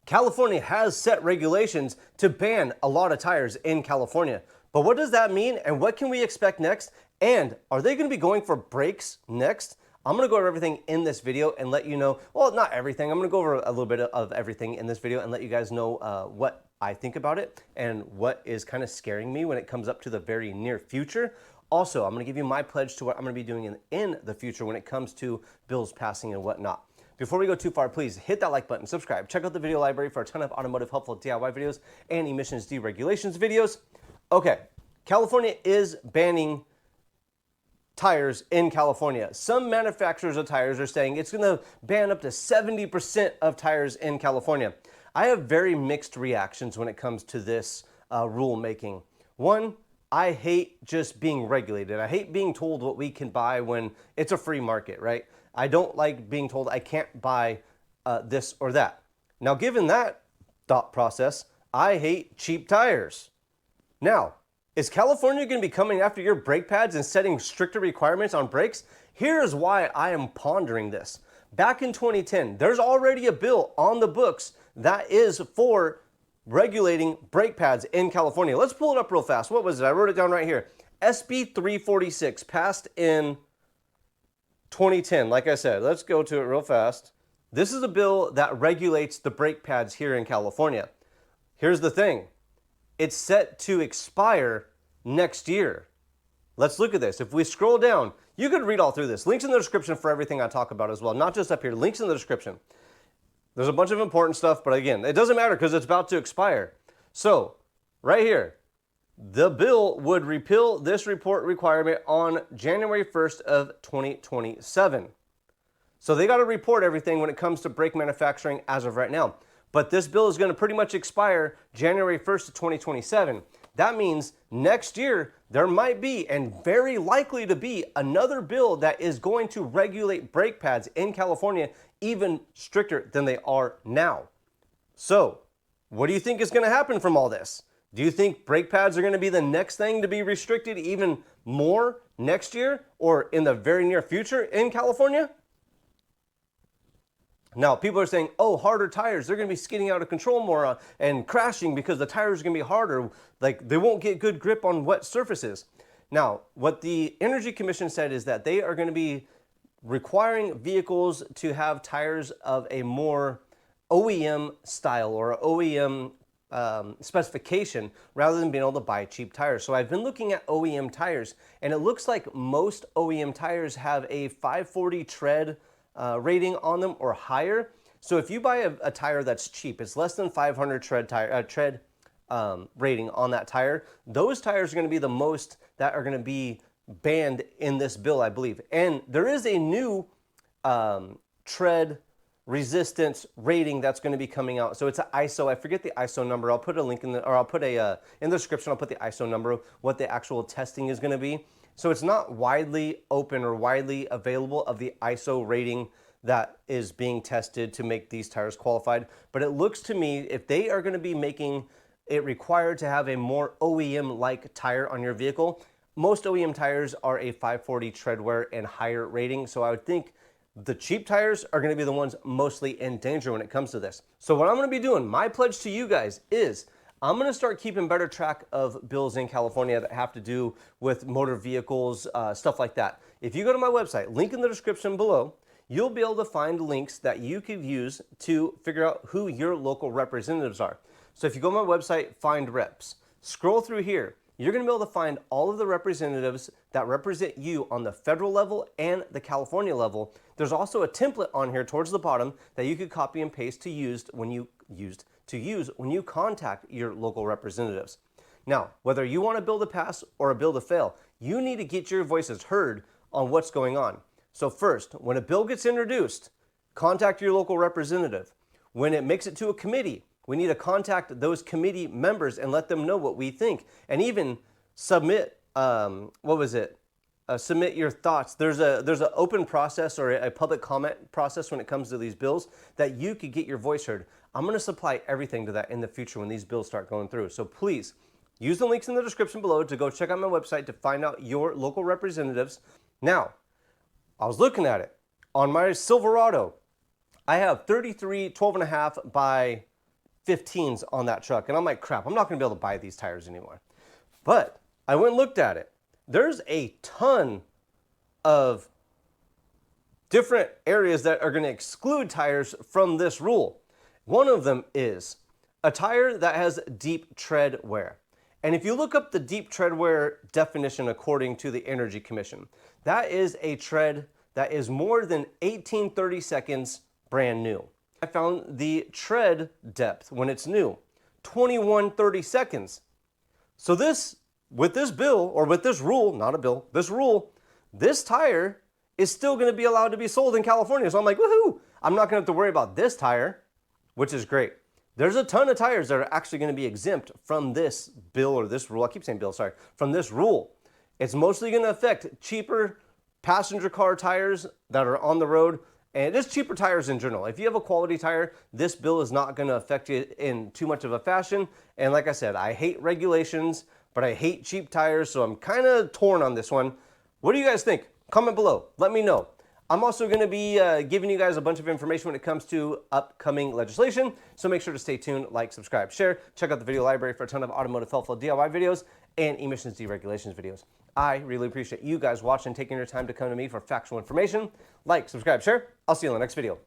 California has set regulations to ban a lot of tires in California. But what does that mean and what can we expect next? And are they going to be going for brakes next? I'm going to go over everything in this video and let you know, well, not everything. I'm going to go over a little bit of everything in this video and let you guys know what I think about it and what is kind of scaring me when it comes up to the very near future. Also, I'm going to give you my pledge to what I'm going to be doing in the future when it comes to bills passing and whatnot. Before we go too far, please hit that like button, subscribe, check out the video library for a ton of automotive helpful DIY videos and emissions deregulations videos. Okay, California is banning tires in California. Some manufacturers of tires are saying it's going to ban up to 70% of tires in California. I have very mixed reactions when it comes to this rulemaking. One, I hate just being regulated. I hate being told what we can buy when it's a free market, right? I don't like being told I can't buy this or that. Now, given that thought process, I hate cheap tires. Now, is California going to be coming after your brake pads and setting stricter requirements on brakes? Here's why I am pondering this. Back in 2010, there's already a bill on the books that is for regulating brake pads in California. Let's pull it up real fast. What was it? I wrote it down right here. SB 346 passed in 2010. Like I said, let's go to it real fast. This is a bill that regulates the brake pads here in California. Here's the thing. It's set to expire next year. Let's look at this. If we scroll down, you could read all through this. Links in the description for everything I talk about as well. Not just up here, links in the description. There's a bunch of important stuff, but again, it doesn't matter because it's about to expire. So, right here, the bill would repeal this report requirement on January 1st of 2027. So they got to report everything when it comes to brake manufacturing as of right now. But this bill is going to pretty much expire January 1st of 2027. That means next year there might be, and very likely to be, another bill that is going to regulate brake pads in California even stricter than they are now. So, what do you think is going to happen from all this? Do you think brake pads are going to be the next thing to be restricted even more next year or in the very near future in California? Now, people are saying, oh, harder tires, they're going to be skidding out of control more and crashing because the tires are going to be harder. Like, they won't get good grip on wet surfaces. Now, what the Energy Commission said is that they are going to be requiring vehicles to have tires of a more OEM style or OEM specification rather than being able to buy cheap tires. So I've been looking at OEM tires, and it looks like most OEM tires have a 540 tread rating on them or higher. So if you buy a tire that's cheap, it's less than 500 tread rating on that tire, those tires are going to be the most that are going to be banned in this bill, I believe. And there is a new tread resistance rating that's going to be coming out. So it's an ISO. I forget the ISO number. I'll put a link in the, or I'll put a in the description. I'll put the ISO number of what the actual testing is going to be. So it's not widely open or widely available of the ISO rating that is being tested to make these tires qualified. But it looks to me, if they are going to be making it required to have a more OEM-like tire on your vehicle, most OEM tires are a 540 tread wear and higher rating. So I would think the cheap tires are going to be the ones mostly in danger when it comes to this. So what I'm going to be doing, my pledge to you guys is I'm going to start keeping better track of bills in California that have to do with motor vehicles, stuff like that. If you go to my website, link in the description below, you'll be able to find links that you could use to figure out who your local representatives are. So if you go to my website, find reps, scroll through here, you're going to be able to find all of the representatives that represent you on the federal level and the California level. There's also a template on here towards the bottom that you could copy and paste to use when you contact your local representatives. Now, whether you want a bill to pass or a bill to fail, you need to get your voices heard on what's going on. So first, when a bill gets introduced, contact your local representative. When it makes it to a committee, we need to contact those committee members and let them know what we think, and even submit submit your thoughts. There's an open process or a public comment process when it comes to these bills that you could get your voice heard. I'm going to supply everything to that in the future when these bills start going through. So please use the links in the description below to go check out my website to find out your local representatives. Now, I was looking at it on my Silverado. I have 33 12.5 by 15s on that truck. And I'm like, crap, I'm not gonna be able to buy these tires anymore. But I went and looked at it. There's a ton of different areas that are gonna exclude tires from this rule. One of them is a tire that has deep tread wear. And if you look up the deep tread wear definition according to the Energy Commission, that is a tread that is more than 1830 seconds brand new. I found the tread depth when it's new, 2130 seconds. So with this bill, or with this rule, not a bill, this rule, this tire is still gonna be allowed to be sold in California. So I'm like, woohoo! I'm not gonna have to worry about this tire, which is great. There's a ton of tires that are actually gonna be exempt from this bill or this rule. I keep saying bill, sorry, from this rule. It's mostly gonna affect cheaper passenger car tires that are on the road, and just cheaper tires in general. If you have a quality tire, this bill is not gonna affect you in too much of a fashion. And like I said, I hate regulations, but I hate cheap tires, so I'm kind of torn on this one. What do you guys think? Comment below, let me know. I'm also gonna be giving you guys a bunch of information when it comes to upcoming legislation, so make sure to stay tuned, like, subscribe, share, check out the video library for a ton of automotive helpful DIY videos and emissions deregulations videos. I really appreciate you guys watching, taking your time to come to me for factual information. Like, subscribe, share. I'll see you in the next video.